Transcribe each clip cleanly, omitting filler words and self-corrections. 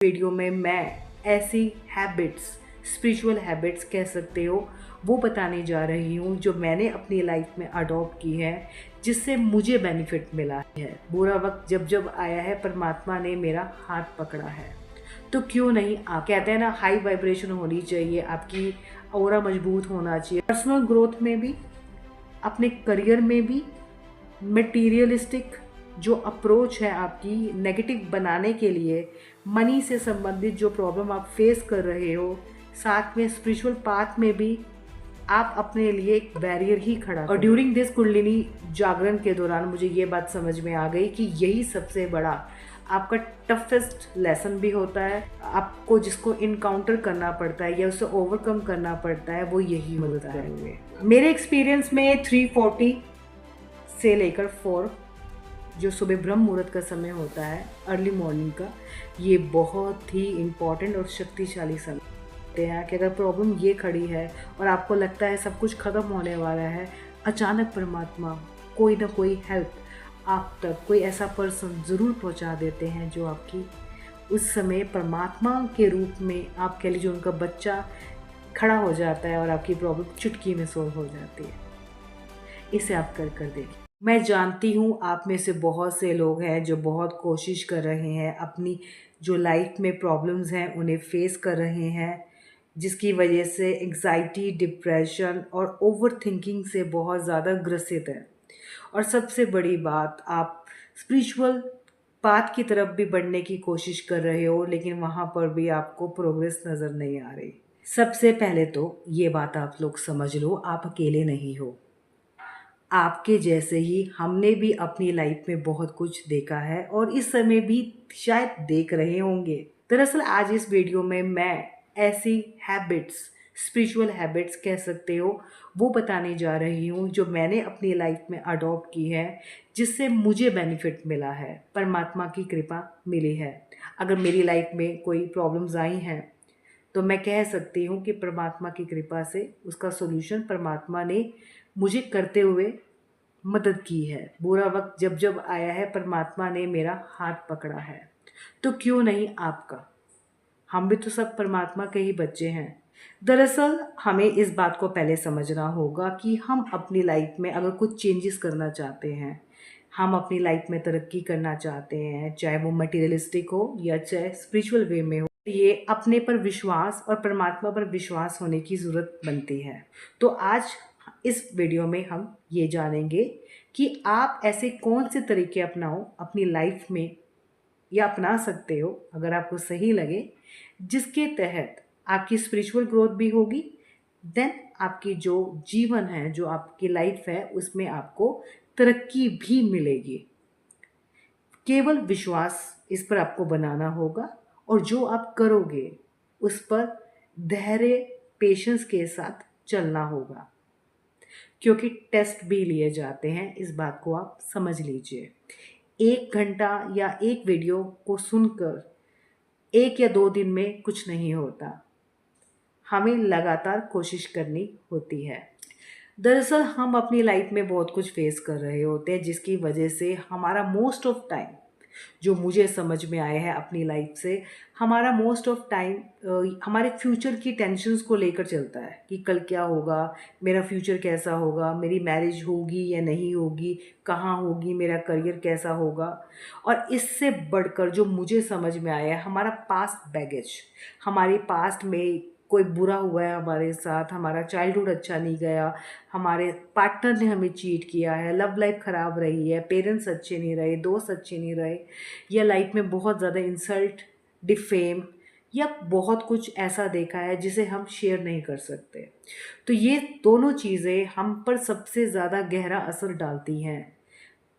Video में मैं ऐसी हैबिट्स, स्पिरिचुअल हैबिट्स कह सकते हो, वो बताने जा रही हूँ जो मैंने अपनी लाइफ में अडॉप्ट की है, जिससे मुझे बेनिफिट मिला है। बुरा वक्त जब जब आया है, परमात्मा ने मेरा हाथ पकड़ा है। तो क्यों नहीं, आप कहते हैं ना, हाई वाइब्रेशन होनी चाहिए, आपकी ऑरा मजबूत होना चाहिए, पर्सनल ग्रोथ में भी, अपने करियर में भी, मटेरियलिस्टिक जो अप्रोच है आपकी नेगेटिव बनाने के लिए, मनी से संबंधित जो प्रॉब्लम आप फेस कर रहे हो, साथ में स्पिरिचुअल पाथ में भी आप अपने लिए एक बैरियर ही खड़ा। और ड्यूरिंग दिस कुंडलिनी जागरण के दौरान मुझे ये बात समझ में आ गई कि यही सबसे बड़ा आपका टफेस्ट लेसन भी होता है। आपको जिसको इनकाउंटर करना पड़ता है या उसे ओवरकम करना पड़ता है, वो यही होता है। मेरे एक्सपीरियंस में 3:40 से लेकर 4 जो सुबह ब्रह्म मुहूर्त का समय होता है, अर्ली मॉर्निंग का, ये बहुत ही इम्पॉर्टेंट और शक्तिशाली समय होते हैं कि अगर प्रॉब्लम ये खड़ी है और आपको लगता है सब कुछ ख़त्म होने वाला है, अचानक परमात्मा कोई ना कोई हेल्प आप तक, कोई ऐसा पर्सन ज़रूर पहुंचा देते हैं जो आपकी उस समय परमात्मा के रूप में, आप कह लीजिए उनका बच्चा खड़ा हो जाता है और आपकी प्रॉब्लम चुटकी में सोल्व हो जाती है। इसे आप कर देखिए। मैं जानती हूँ आप में से बहुत से लोग हैं जो बहुत कोशिश कर रहे हैं, अपनी जो लाइफ में प्रॉब्लम्स हैं उन्हें फेस कर रहे हैं, जिसकी वजह से एंग्जाइटी, डिप्रेशन और ओवर थिंकिंग से बहुत ज़्यादा ग्रसित है। और सबसे बड़ी बात, आप स्पिरिचुअल पाथ की तरफ भी बढ़ने की कोशिश कर रहे हो, लेकिन वहाँ पर भी आपको प्रोग्रेस नज़र नहीं आ रही। सबसे पहले तो ये बात आप लोग समझ लो, आप अकेले नहीं हो। आपके जैसे ही हमने भी अपनी लाइफ में बहुत कुछ देखा है और इस समय भी शायद देख रहे होंगे। दरअसल आज इस वीडियो में मैं ऐसी हैबिट्स, स्पिरिचुअल हैबिट्स कह सकते हो, वो बताने जा रही हूँ जो मैंने अपनी लाइफ में अडॉप्ट की है, जिससे मुझे बेनिफिट मिला है, परमात्मा की कृपा मिली है। अगर मेरी लाइफ में कोई प्रॉब्लम्स आई हैं तो मैं कह सकती हूँ कि परमात्मा की कृपा से उसका सॉल्यूशन परमात्मा ने मुझे करते हुए मदद की है। बुरा वक्त जब जब आया है, परमात्मा ने मेरा हाथ पकड़ा है। तो क्यों नहीं आपका? हम भी तो सब परमात्मा के ही बच्चे हैं। दरअसल हमें इस बात को पहले समझना होगा कि हम अपनी लाइफ में अगर कुछ चेंजेस करना चाहते हैं, हम अपनी लाइफ में तरक्की करना चाहते हैं, चाहे वो मटेरियलिस्टिक हो या चाहे स्पिरिचुअल वे में हो, ये अपने पर विश्वास और परमात्मा पर विश्वास होने की ज़रूरत बनती है। तो आज इस वीडियो में हम ये जानेंगे कि आप ऐसे कौन से तरीके अपनाओ अपनी लाइफ में, या अपना सकते हो अगर आपको सही लगे, जिसके तहत आपकी स्पिरिचुअल ग्रोथ भी होगी, देन आपकी जो जीवन है, जो आपकी लाइफ है, उसमें आपको तरक्की भी मिलेगी। केवल विश्वास इस पर आपको बनाना होगा और जो आप करोगे उस पर धैर्य, पेशेंस के साथ चलना होगा, क्योंकि टेस्ट भी लिए जाते हैं, इस बात को आप समझ लीजिए। 1 घंटा या एक वीडियो को सुनकर 1 या 2 दिन में कुछ नहीं होता, हमें लगातार कोशिश करनी होती है। दरअसल हम अपनी लाइफ में बहुत कुछ फेस कर रहे होते हैं, जिसकी वजह से हमारा मोस्ट ऑफ टाइम, जो मुझे समझ में आया है अपनी लाइफ से, हमारा मोस्ट ऑफ टाइम हमारे फ्यूचर की टेंशन्स को लेकर चलता है कि कल क्या होगा, मेरा फ्यूचर कैसा होगा, मेरी मैरिज होगी या नहीं होगी, कहाँ होगी, मेरा करियर कैसा होगा। और इससे बढ़कर जो मुझे समझ में आया है, हमारा पास्ट बैगेज, हमारे पास्ट में कोई बुरा हुआ है हमारे साथ, हमारा चाइल्डहुड अच्छा नहीं गया, हमारे पार्टनर ने हमें चीट किया है, लव लाइफ ख़राब रही है, पेरेंट्स अच्छे नहीं रहे, दोस्त अच्छे नहीं रहे, या लाइफ में बहुत ज़्यादा इंसल्ट, डिफेम, या बहुत कुछ ऐसा देखा है जिसे हम शेयर नहीं कर सकते। तो ये दोनों चीज़ें हम पर सबसे ज़्यादा गहरा असर डालती हैं,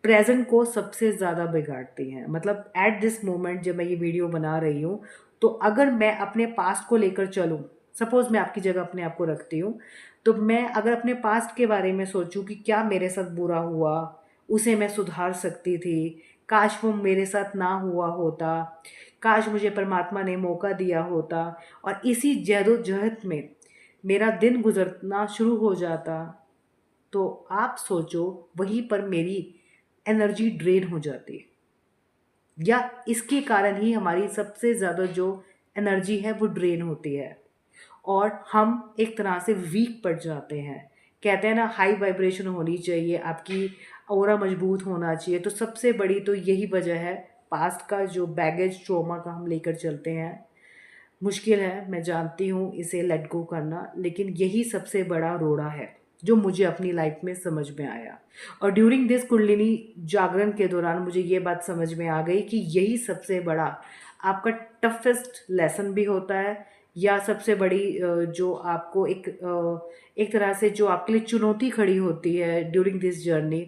प्रेजेंट को सबसे ज़्यादा बिगाड़ती हैं। मतलब एट दिस मोमेंट जब मैं ये वीडियो बना रही हूँ, तो अगर मैं अपने पास्ट को लेकर चलूँ, सपोज़ मैं आपकी जगह अपने आप को रखती हूँ, तो मैं अगर अपने पास्ट के बारे में सोचूं कि क्या मेरे साथ बुरा हुआ, उसे मैं सुधार सकती थी, काश वो मेरे साथ ना हुआ होता, काश मुझे परमात्मा ने मौका दिया होता, और इसी जहदोजहद में मेरा दिन गुजरना शुरू हो जाता, तो आप सोचो वहीं पर मेरी एनर्जी ड्रेन हो जाती है। या इसके कारण ही हमारी सबसे ज़्यादा जो एनर्जी है वो ड्रेन होती है और हम एक तरह से वीक पड़ जाते हैं। कहते हैं ना, हाई वाइब्रेशन होनी चाहिए, आपकी ऑरा मजबूत होना चाहिए। तो सबसे बड़ी तो यही वजह है, पास्ट का जो बैगेज ट्रॉमा का हम लेकर चलते हैं। मुश्किल है, मैं जानती हूँ इसे लेट गो करना, लेकिन यही सबसे बड़ा रोड़ा है जो मुझे अपनी लाइफ में समझ में आया। और ड्यूरिंग दिस कुंडलिनी जागरण के दौरान मुझे ये बात समझ में आ गई कि यही सबसे बड़ा आपका टफेस्ट लेसन भी होता है, या सबसे बड़ी जो आपको एक तरह से जो आपके लिए चुनौती खड़ी होती है ड्यूरिंग दिस जर्नी,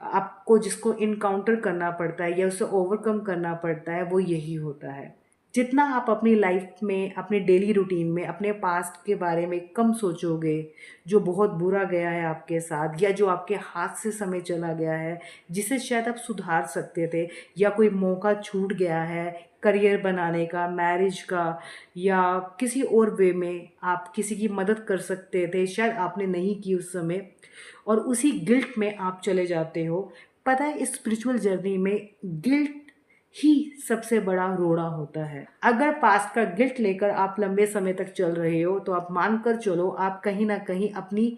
आपको जिसको इनकाउंटर करना पड़ता है या उसे ओवरकम करना पड़ता है, वो यही होता है। जितना आप अपनी लाइफ में, अपने डेली रूटीन में अपने पास्ट के बारे में कम सोचोगे, जो बहुत बुरा गया है आपके साथ या जो आपके हाथ से समय चला गया है जिसे शायद आप सुधार सकते थे, या कोई मौका छूट गया है करियर बनाने का, मैरिज का, या किसी और वे में आप किसी की मदद कर सकते थे, शायद आपने नहीं की उस समय, और उसी गिल्ट में आप चले जाते हो। पता है, इस स्पिरिचुअल जर्नी में गिल्ट ही सबसे बड़ा रोड़ा होता है। अगर पास्ट का गिल्ट लेकर आप लंबे समय तक चल रहे हो तो आप मानकर चलो, आप कहीं ना कहीं अपनी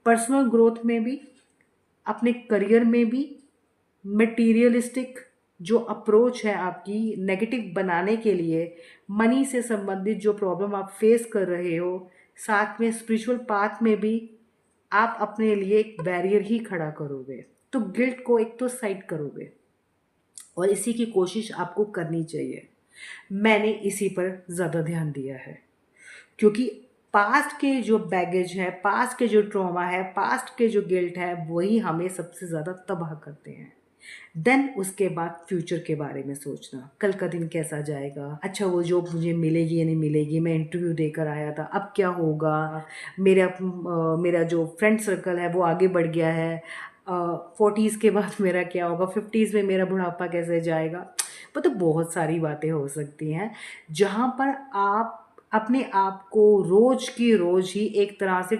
पर्सनल ग्रोथ में भी, अपने करियर में भी, मटेरियलिस्टिक जो अप्रोच है आपकी नेगेटिव बनाने के लिए, मनी से संबंधित जो प्रॉब्लम आप फेस कर रहे हो, साथ में स्पिरिचुअल पाथ में भी आप अपने लिए एक बैरियर ही खड़ा करोगे। तो गिल्ट को एक तो साइड करोगे और इसी की कोशिश आपको करनी चाहिए। मैंने इसी पर ज़्यादा ध्यान दिया है, क्योंकि पास्ट के जो बैगेज है, पास्ट के जो ट्रॉमा है, पास्ट के जो गिल्ट है, वही हमें सबसे ज़्यादा तबाह करते हैं। देन उसके बाद फ्यूचर के बारे में सोचना, कल का दिन कैसा जाएगा, अच्छा वो जॉब मुझे मिलेगी या नहीं मिलेगी, मैं इंटरव्यू देकर आया था, अब क्या होगा, मेरा जो फ्रेंड सर्कल है वो आगे बढ़ गया है, 40s के बाद मेरा क्या होगा, 50s में मेरा बुढ़ापा कैसे जाएगा। तो बहुत सारी बातें हो सकती हैं जहाँ पर आप अपने आप को रोज की रोज ही एक तरह से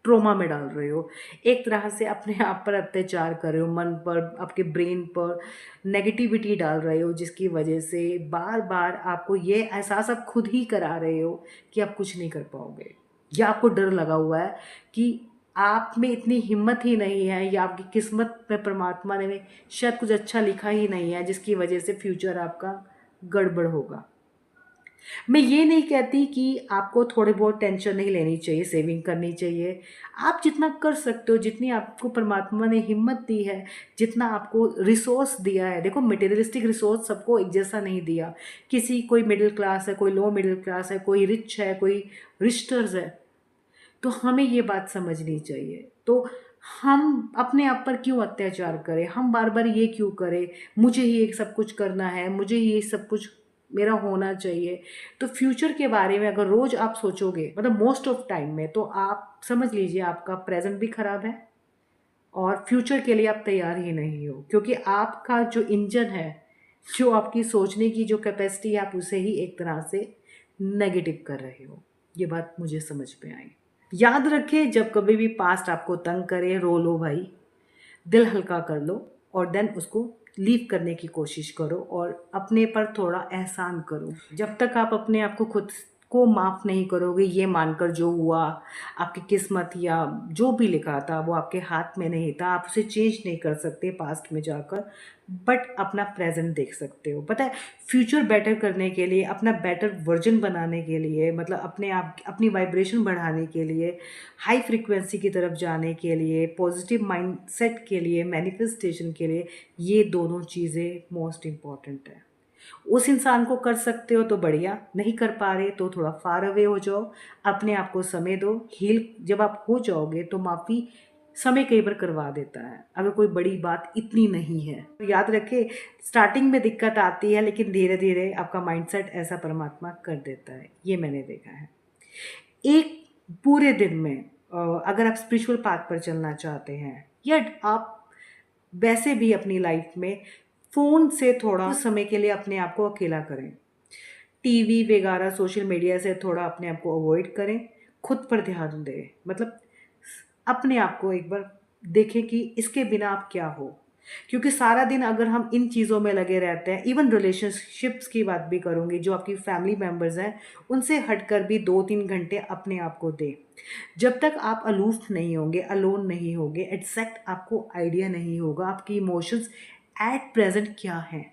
ट्रोमा में डाल रहे हो, एक तरह से अपने आप पर अत्याचार कर रहे हो, मन पर, आपके ब्रेन पर नेगेटिविटी डाल रहे हो, जिसकी वजह से बार बार आपको ये एहसास आप खुद ही करा रहे हो कि आप कुछ नहीं कर पाओगे, या आपको डर लगा हुआ है कि आप में इतनी हिम्मत ही नहीं है, या आपकी किस्मत में परमात्मा ने शायद कुछ अच्छा लिखा ही नहीं है, जिसकी वजह से फ्यूचर आपका गड़बड़ होगा। मैं ये नहीं कहती कि आपको थोड़े बहुत टेंशन नहीं लेनी चाहिए, सेविंग करनी चाहिए। आप जितना कर सकते हो, जितनी आपको परमात्मा ने हिम्मत दी है, जितना आपको रिसोर्स दिया है, देखो मटेरियलिस्टिक रिसोर्स सबको एक जैसा नहीं दिया। किसी, कोई मिडिल क्लास है, कोई लो मिडिल क्लास है, कोई रिच है, कोई रिस्टर्स है। तो हमें ये बात समझनी चाहिए। तो हम अपने आप पर क्यों अत्याचार करें, हम बार बार ये क्यों करें, मुझे ही एक सब कुछ करना है, मुझे ही ये सब कुछ मेरा होना चाहिए। तो फ्यूचर के बारे में अगर रोज आप सोचोगे, मतलब मोस्ट ऑफ टाइम में, तो आप समझ लीजिए आपका प्रेजेंट भी खराब है और फ्यूचर के लिए आप तैयार ही नहीं हो, क्योंकि आपका जो इंजन है, जो आपकी सोचने की जो कैपेसिटी है, आप उसे ही एक तरह से नेगेटिव कर रहे हो। ये बात मुझे समझ में आई। याद रखें, जब कभी भी पास्ट आपको तंग करे, रो लो भाई, दिल हल्का कर लो और देन उसको लीव करने की कोशिश करो और अपने पर थोड़ा एहसान करो। जब तक आप अपने आप को खुद को माफ़ नहीं करोगे, ये मानकर जो हुआ आपकी किस्मत या जो भी लिखा था वो आपके हाथ में नहीं था, आप उसे चेंज नहीं कर सकते पास्ट में जाकर, बट अपना प्रेजेंट देख सकते हो। पता है, फ्यूचर बेटर करने के लिए, अपना बेटर वर्जन बनाने के लिए, मतलब अपने आप, अपनी वाइब्रेशन बढ़ाने के लिए, हाई फ्रिक्वेंसी की तरफ जाने के लिए, पॉजिटिव माइंडसेट के लिए, मैनिफेस्टेशन के लिए, ये दोनों चीज़ें मोस्ट इम्पॉर्टेंट है। उस इंसान को कर सकते हो तो बढ़िया, नहीं कर पा रहे तो थोड़ा फार अवे हो जाओ, अपने आप को समय दो, हील जब आप हो जाओगे तो माफ़ी समय कई बार करवा देता है, अगर कोई बड़ी बात इतनी नहीं है। तो याद रखे, स्टार्टिंग में दिक्कत आती है लेकिन धीरे धीरे आपका माइंडसेट ऐसा परमात्मा कर देता है, ये मैंने देखा है। एक पूरे दिन में अगर आप स्पिरिचुअल पाथ पर चलना चाहते हैं, या आप वैसे भी अपनी लाइफ में फ़ोन से थोड़ा समय के लिए अपने आप को अकेला करें, टीवी वगैरह सोशल मीडिया से थोड़ा अपने आप को अवॉइड करें, खुद पर ध्यान दें, मतलब अपने आप को एक बार देखें कि इसके बिना आप क्या हो। क्योंकि सारा दिन अगर हम इन चीज़ों में लगे रहते हैं, इवन रिलेशनशिप्स की बात भी करूँगी, जो आपकी फैमिली मेम्बर्स हैं उनसे हटकर भी 2-3 घंटे अपने आप को दें। जब तक आप अलूफ नहीं होंगे, अलोन नहीं होंगे, एग्जैक्ट आपको आइडिया नहीं होगा आपकी इमोशंस एट प्रेजेंट क्या हैं,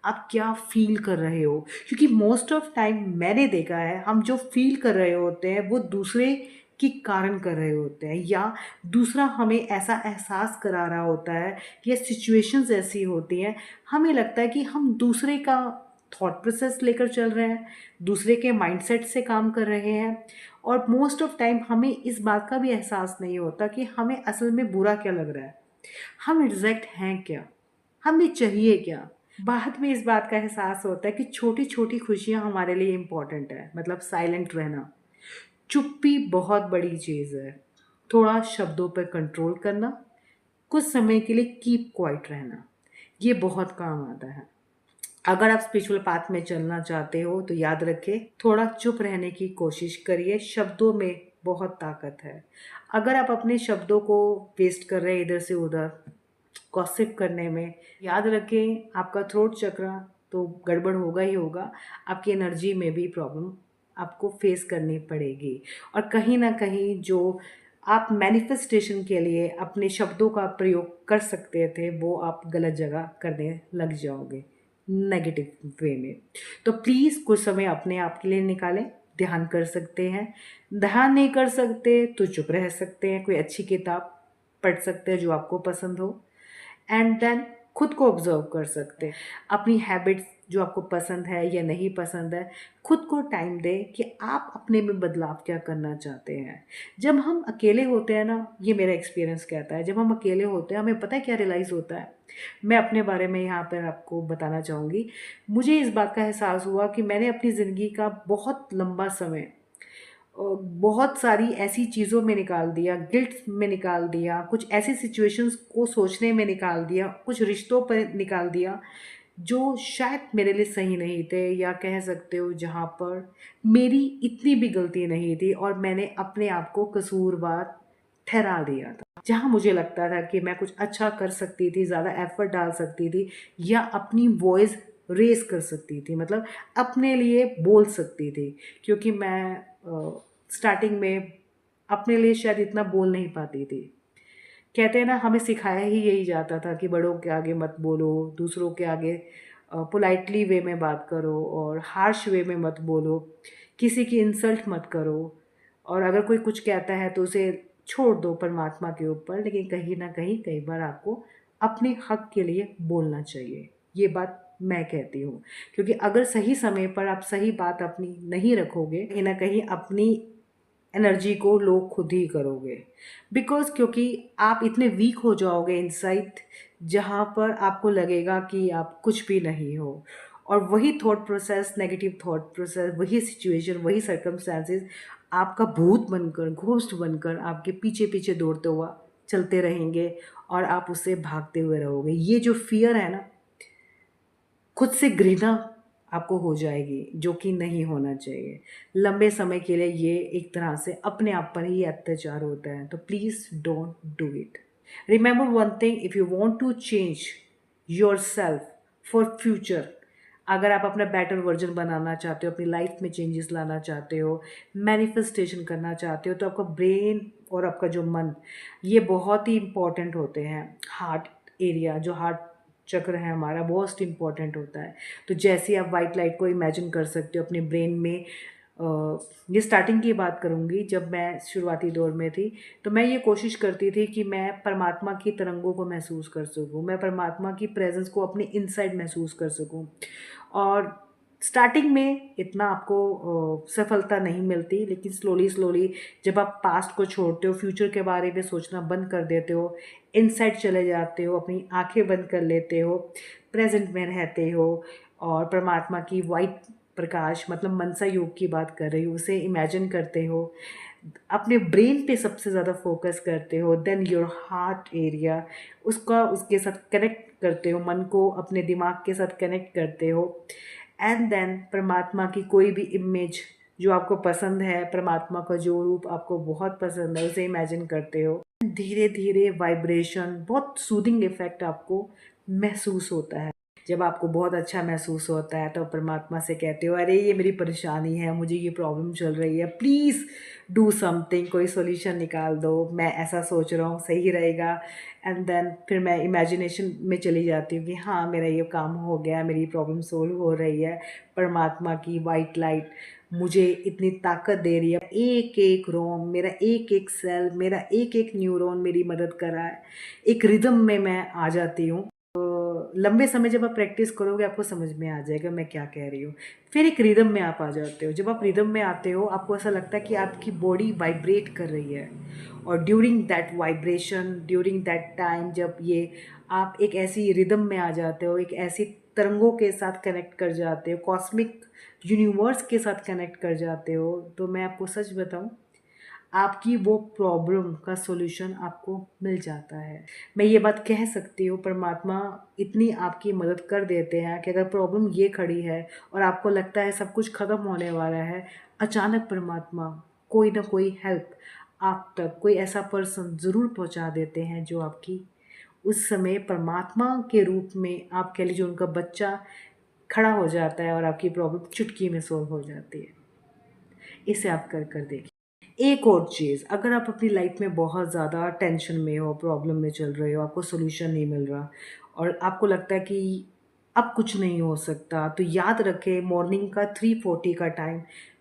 आप क्या फील कर रहे हो। क्योंकि मोस्ट ऑफ टाइम मैंने देखा है, हम जो फील कर रहे होते हैं वो दूसरे के कारण कर रहे होते हैं, या दूसरा हमें ऐसा एहसास करा रहा होता है, या सिचुएशंस ऐसी होती हैं, हमें लगता है कि हम दूसरे का थॉट प्रोसेस लेकर चल रहे हैं, दूसरे के माइंडसेट से काम कर रहे हैं। और मोस्ट ऑफ टाइम हमें इस बात का भी एहसास नहीं होता कि हमें असल में बुरा क्या लग रहा है, हम एग्जैक्ट हैं क्या, हमें चाहिए क्या। बाद में इस बात का एहसास होता है कि छोटी छोटी खुशियाँ हमारे लिए इम्पॉर्टेंट है, मतलब साइलेंट रहना, चुप्पी बहुत बड़ी चीज़ है, थोड़ा शब्दों पर कंट्रोल करना, कुछ समय के लिए कीप क्वाइट रहना, ये बहुत काम आता है। अगर आप स्पिरिचुअल पाथ में चलना चाहते हो तो याद रखें, थोड़ा चुप रहने की कोशिश करिए, शब्दों में बहुत ताकत है। अगर आप अपने शब्दों को वेस्ट कर रहे हैं इधर से उधर गॉसिप करने में, याद रखें आपका थ्रोट चक्र तो गड़बड़ होगा ही होगा, आपकी एनर्जी में भी प्रॉब्लम आपको फेस करनी पड़ेगी। और कहीं ना कहीं जो आप मैनिफेस्टेशन के लिए अपने शब्दों का प्रयोग कर सकते थे वो आप गलत जगह करने लग जाओगे, नेगेटिव वे में। तो प्लीज़ कुछ समय अपने आप के लिए निकालें, ध्यान कर सकते हैं, ध्यान नहीं कर सकते तो चुप रह सकते हैं, कोई अच्छी किताब पढ़ सकते हैं जो आपको पसंद हो, एंड देन खुद को ऑब्जर्व कर सकते हैं, अपनी हैबिट्स जो आपको पसंद है या नहीं पसंद है, खुद को टाइम दें कि आप अपने में बदलाव क्या करना चाहते हैं। जब हम अकेले होते हैं ना, ये मेरा एक्सपीरियंस कहता है, जब हम अकेले होते हैं हमें पता है क्या रियलाइज़ होता है। मैं अपने बारे में यहाँ पर आपको बताना चाहूँगी। मुझे इस बात का एहसास हुआ कि मैंने अपनी ज़िंदगी का बहुत लंबा समय बहुत सारी ऐसी चीज़ों में निकाल दिया, गिल्ट में निकाल दिया, कुछ ऐसी सिचुएशंस को सोचने में निकाल दिया, कुछ रिश्तों पर निकाल दिया जो शायद मेरे लिए सही नहीं थे, या कह सकते हो जहाँ पर मेरी इतनी भी गलती नहीं थी और मैंने अपने आप को कसूरवार ठहरा दिया था। जहाँ मुझे लगता था कि मैं कुछ अच्छा कर सकती थी, ज़्यादा एफर्ट डाल सकती थी, या अपनी वॉइस रेस कर सकती थी, मतलब अपने लिए बोल सकती थी। क्योंकि मैं स्टार्टिंग में अपने लिए शायद इतना बोल नहीं पाती थी। कहते हैं ना, हमें सिखाया ही यही जाता था कि बड़ों के आगे मत बोलो, दूसरों के आगे पोलाइटली वे में बात करो और हार्श वे में मत बोलो, किसी की इंसल्ट मत करो, और अगर कोई कुछ कहता है तो उसे छोड़ दो परमात्मा के ऊपर। लेकिन कहीं ना कहीं कई बार आपको अपने हक के लिए बोलना चाहिए, ये बात मैं कहती हूँ। क्योंकि अगर सही समय पर आप सही बात अपनी नहीं रखोगे, कहीं ना कहीं अपनी एनर्जी को लो खुद ही करोगे। बिकॉज क्योंकि आप इतने वीक हो जाओगे इनसाइड, जहाँ पर आपको लगेगा कि आप कुछ भी नहीं हो, और वही thought process, negative thought process, वही सिचुएशन, वही सर्कमस्टांसेस आपका भूत बनकर, घोस्ट बनकर आपके पीछे पीछे दौड़ते हुआ चलते रहेंगे, और आप उससे भागते हुए रहोगे। ये जो फियर है ना, खुद से घृणा आपको हो जाएगी, जो कि नहीं होना चाहिए। लंबे समय के लिए ये एक तरह से अपने आप पर ही अत्याचार होता है। तो please don't do it. Remember one thing, if you want to change yourself for future, अगर आप अपना बेटर वर्जन बनाना चाहते हो, अपनी लाइफ में चेंजेस लाना चाहते हो, मैनिफेस्टेशन करना चाहते हो, तो आपका ब्रेन और आपका जो मन, ये बहुत ही इम्पॉर्टेंट होते हैं। हार्ट एरिया, जो हार्ट चक्र है हमारा, बहुत इम्पॉर्टेंट होता है। तो जैसे आप वाइट लाइट को इमेजिन कर सकते हो अपने ब्रेन में, ये स्टार्टिंग की बात करूँगी, जब मैं शुरुआती दौर में थी तो मैं ये कोशिश करती थी कि मैं परमात्मा की तरंगों को महसूस कर सकूँ, मैं परमात्मा की प्रेजेंस को अपने इनसाइड महसूस कर सकूँ। और स्टार्टिंग में इतना आपको सफलता नहीं मिलती, लेकिन स्लोली स्लोली जब आप पास्ट को छोड़ते हो, फ्यूचर के बारे में सोचना बंद कर देते हो, इनसाइड चले जाते हो, अपनी आंखें बंद कर लेते हो, प्रेजेंट में रहते हो, और परमात्मा की वाइट प्रकाश, मतलब मनसा योग की बात कर रही हूँ, उसे इमेजिन करते हो, अपने ब्रेन पे सबसे ज़्यादा फोकस करते हो, देन योर हार्ट एरिया, उसके साथ कनेक्ट करते हो, मन को अपने दिमाग के साथ कनेक्ट करते हो, एंड देन परमात्मा की कोई भी इमेज जो आपको पसंद है, परमात्मा का जो रूप आपको बहुत पसंद है, उसे इमेजिन करते हो। एंड धीरे धीरे वाइब्रेशन, बहुत सूदिंग इफेक्ट आपको महसूस होता है। जब आपको बहुत अच्छा महसूस होता है तो परमात्मा से कहते हो, अरे ये मेरी परेशानी है, मुझे ये प्रॉब्लम चल रही है, प्लीज़ डू समथिंग, कोई सॉल्यूशन निकाल दो, मैं ऐसा सोच रहा हूँ सही रहेगा। एंड देन फिर मैं इमेजिनेशन में चली जाती हूँ कि हाँ मेरा ये काम हो गया, मेरी प्रॉब्लम सोल्व हो रही है। परमात्मा की वाइट लाइट मुझे इतनी ताकत दे रही है, एक एक रोम, मेरा एक एक सेल, मेरा एक एक न्यूरॉन मेरी मदद कर रहा है। एक रिदम में मैं आ जाती हूँ। लंबे समय जब आप प्रैक्टिस करोगे आपको समझ में आ जाएगा मैं क्या कह रही हूँ। फिर एक रिदम में आप आ जाते हो। जब आप रिदम में आते हो आपको ऐसा लगता है कि आपकी बॉडी वाइब्रेट कर रही है, और during that vibration, during that time, जब ये आप एक ऐसी रिदम में आ जाते हो, एक ऐसी तरंगों के साथ कनेक्ट कर जाते हो, कॉस्मिक यूनिवर्स के साथ कनेक्ट कर जाते हो, तो मैं आपको सच बताऊँ, आपकी वो प्रॉब्लम का सॉल्यूशन आपको मिल जाता है। मैं ये बात कह सकती हूँ, परमात्मा इतनी आपकी मदद कर देते हैं कि अगर प्रॉब्लम ये खड़ी है और आपको लगता है सब कुछ ख़त्म होने वाला है, अचानक परमात्मा कोई ना कोई हेल्प आप तक, कोई ऐसा पर्सन ज़रूर पहुँचा देते हैं जो आपकी उस समय परमात्मा के रूप में, आप कह लीजिए उनका बच्चा खड़ा हो जाता है और आपकी प्रॉब्लम चुटकी में सॉल्व हो जाती है। इसे आप कर कर देखिए। एक और चीज़, अगर आप अपनी लाइफ में बहुत ज़्यादा टेंशन में हो, प्रॉब्लम में चल रहे हो, आपको सॉल्यूशन नहीं मिल रहा और आपको लगता है कि अब कुछ नहीं हो सकता, तो याद रखें मॉर्निंग का 3:40 का टाइम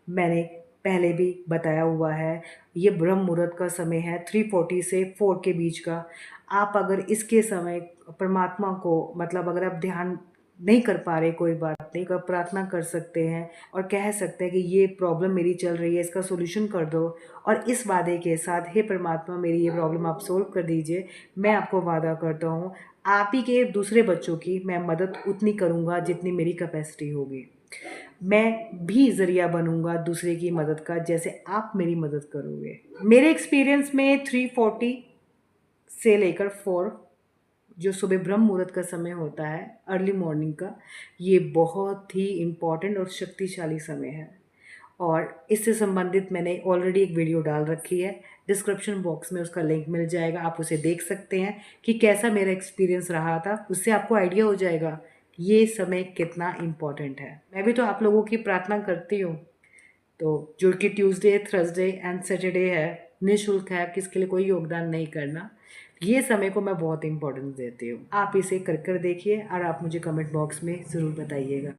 मैंने पहले भी बताया हुआ है। ये ब्रह्म मुहूर्त का समय है, 3:40 से 4 के बीच का। आप अगर इसके समय परमात्मा को, मतलब अगर आप ध्यान नहीं कर पा रहे, कोई बात नहीं, आप प्रार्थना कर सकते हैं और कह सकते हैं कि ये प्रॉब्लम मेरी चल रही है, इसका सॉल्यूशन कर दो। और इस वादे के साथ, हे परमात्मा मेरी ये प्रॉब्लम आप सोल्व कर दीजिए, मैं आपको वादा करता हूँ आप ही के दूसरे बच्चों की मैं मदद उतनी करूँगा जितनी मेरी कैपेसिटी होगी। मैं भी ज़रिया बनूँगा दूसरे की मदद का, जैसे आप मेरी मदद करोगे। मेरे एक्सपीरियंस में 3:40 से लेकर 4, जो सुबह ब्रह्म मुहूर्त का समय होता है, अर्ली मॉर्निंग का, ये बहुत ही इम्पॉर्टेंट और शक्तिशाली समय है। और इससे संबंधित मैंने ऑलरेडी एक वीडियो डाल रखी है, डिस्क्रिप्शन बॉक्स में उसका लिंक मिल जाएगा, आप उसे देख सकते हैं कि कैसा मेरा एक्सपीरियंस रहा था। उससे आपको आइडिया हो जाएगा ये समय कितना इम्पॉर्टेंट है। मैं भी तो आप लोगों की प्रार्थना करती हूँ, तो जो कि ट्यूसडे, थर्सडे एंड सैटरडे है, निःशुल्क है, किसके लिए कोई योगदान नहीं करना, ये समय को मैं बहुत इम्पोर्टेंस देती हूँ। आप इसे कर कर देखिए और आप मुझे कमेंट बॉक्स में ज़रूर बताइएगा।